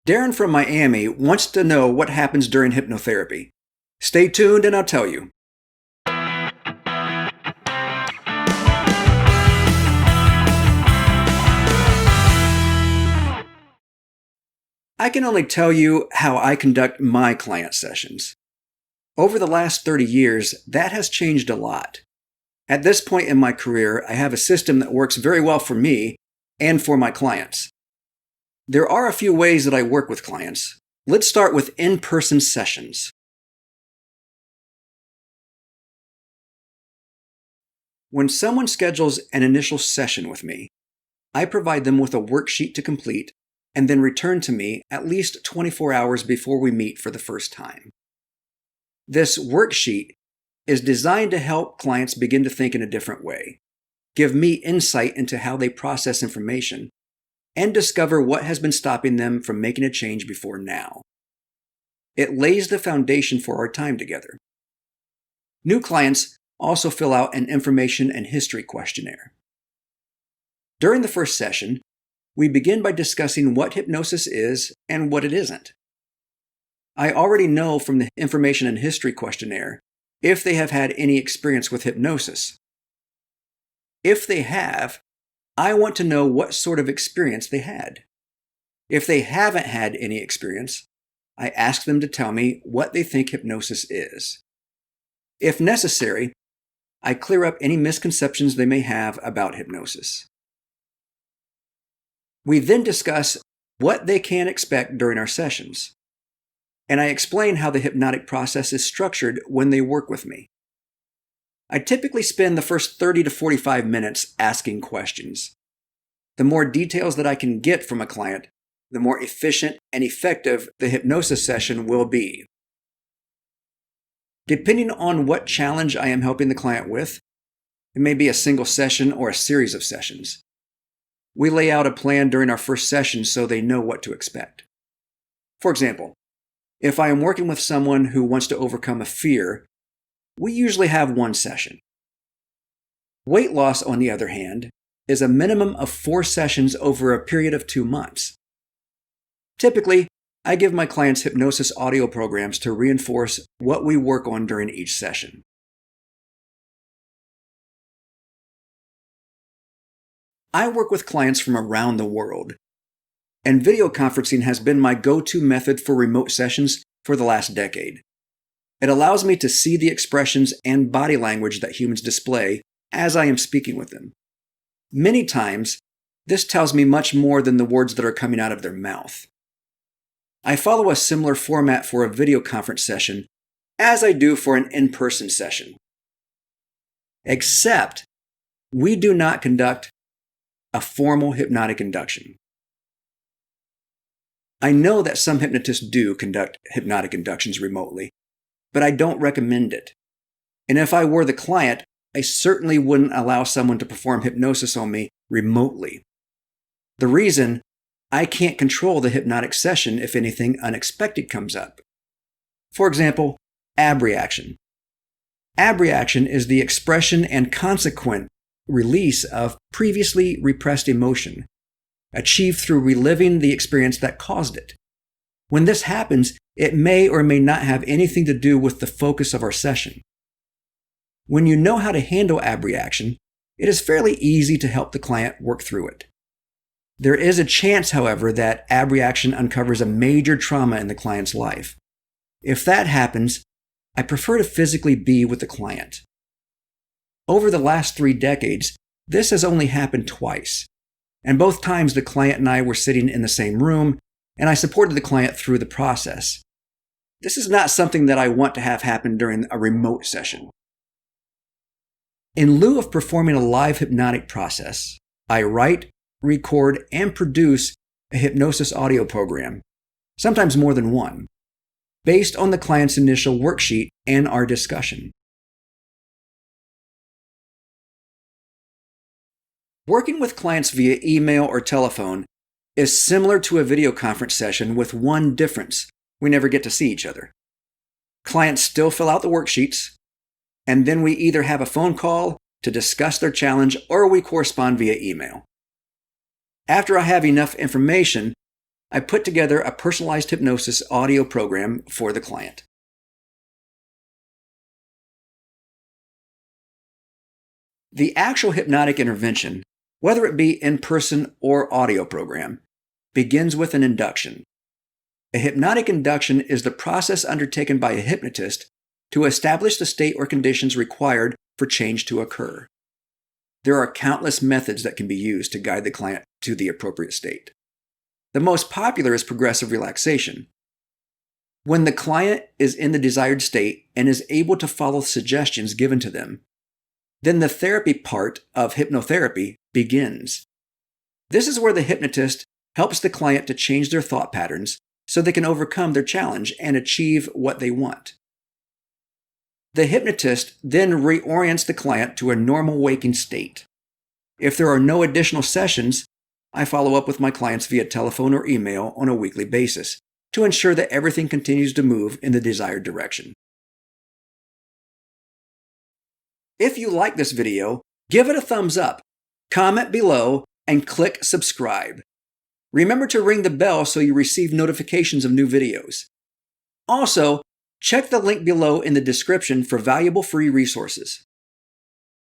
Darren from Miami wants to know what happens during hypnotherapy. Stay tuned and I'll tell you. I can only tell you how I conduct my client sessions. Over the last 30 years, that has changed a lot. At this point in my career, I have a system that works very well for me and for my clients. There are a few ways that I work with clients. Let's start with in-person sessions. When someone schedules an initial session with me, I provide them with a worksheet to complete and then return to me at least 24 hours before we meet for the first time. This worksheet is designed to help clients begin to think in a different way, give me insight into how they process information, and discover what has been stopping them from making a change before now. It lays the foundation for our time together. New clients also fill out an information and history questionnaire. During the first session, we begin by discussing what hypnosis is and what it isn't. I already know from the information and history questionnaire if they have had any experience with hypnosis. If they have, I want to know what sort of experience they had. If they haven't had any experience, I ask them to tell me what they think hypnosis is. If necessary, I clear up any misconceptions they may have about hypnosis. We then discuss what they can expect during our sessions, and I explain how the hypnotic process is structured when they work with me. I typically spend the first 30 to 45 minutes asking questions. The more details that I can get from a client, the more efficient and effective the hypnosis session will be. Depending on what challenge I am helping the client with, it may be a single session or a series of sessions. We lay out a plan during our first session so they know what to expect. For example, if I am working with someone who wants to overcome a fear, we usually have one session. Weight loss, on the other hand, is a minimum of 4 sessions over a period of 2 months. Typically, I give my clients hypnosis audio programs to reinforce what we work on during each session. I work with clients from around the world, and video conferencing has been my go-to method for remote sessions for the last decade. It allows me to see the expressions and body language that humans display as I am speaking with them. Many times, this tells me much more than the words that are coming out of their mouth. I follow a similar format for a video conference session as I do for an in-person session. Except, we do not conduct a formal hypnotic induction. I know that some hypnotists do conduct hypnotic inductions remotely, but I don't recommend it. And if I were the client, I certainly wouldn't allow someone to perform hypnosis on me remotely. The reason, I can't control the hypnotic session if anything unexpected comes up. For example, abreaction. Abreaction is the expression and consequent release of previously repressed emotion, achieved through reliving the experience that caused it. When this happens, it may or may not have anything to do with the focus of our session. When you know how to handle abreaction, it is fairly easy to help the client work through it. There is a chance, however, that abreaction uncovers a major trauma in the client's life. If that happens, I prefer to physically be with the client. Over the last 3 decades, this has only happened twice, and both times the client and I were sitting in the same room, and I supported the client through the process. This is not something that I want to have happen during a remote session. In lieu of performing a live hypnotic process, I write, record, and produce a hypnosis audio program, sometimes more than one, based on the client's initial worksheet and our discussion. Working with clients via email or telephone is similar to a video conference session with one difference: we never get to see each other. Clients still fill out the worksheets, and then we either have a phone call to discuss their challenge or we correspond via email. After I have enough information, I put together a personalized hypnosis audio program for the client. The actual hypnotic intervention, whether it be in person or audio program, begins with an induction. A hypnotic induction is the process undertaken by a hypnotist to establish the state or conditions required for change to occur. There are countless methods that can be used to guide the client to the appropriate state. The most popular is progressive relaxation. When the client is in the desired state and is able to follow suggestions given to them, then the therapy part of hypnotherapy begins. This is where the hypnotist helps the client to change their thought patterns so they can overcome their challenge and achieve what they want. The hypnotist then reorients the client to a normal waking state. If there are no additional sessions, I follow up with my clients via telephone or email on a weekly basis to ensure that everything continues to move in the desired direction. If you like this video, give it a thumbs up, comment below, and click subscribe. Remember to ring the bell so you receive notifications of new videos. Also, check the link below in the description for valuable free resources.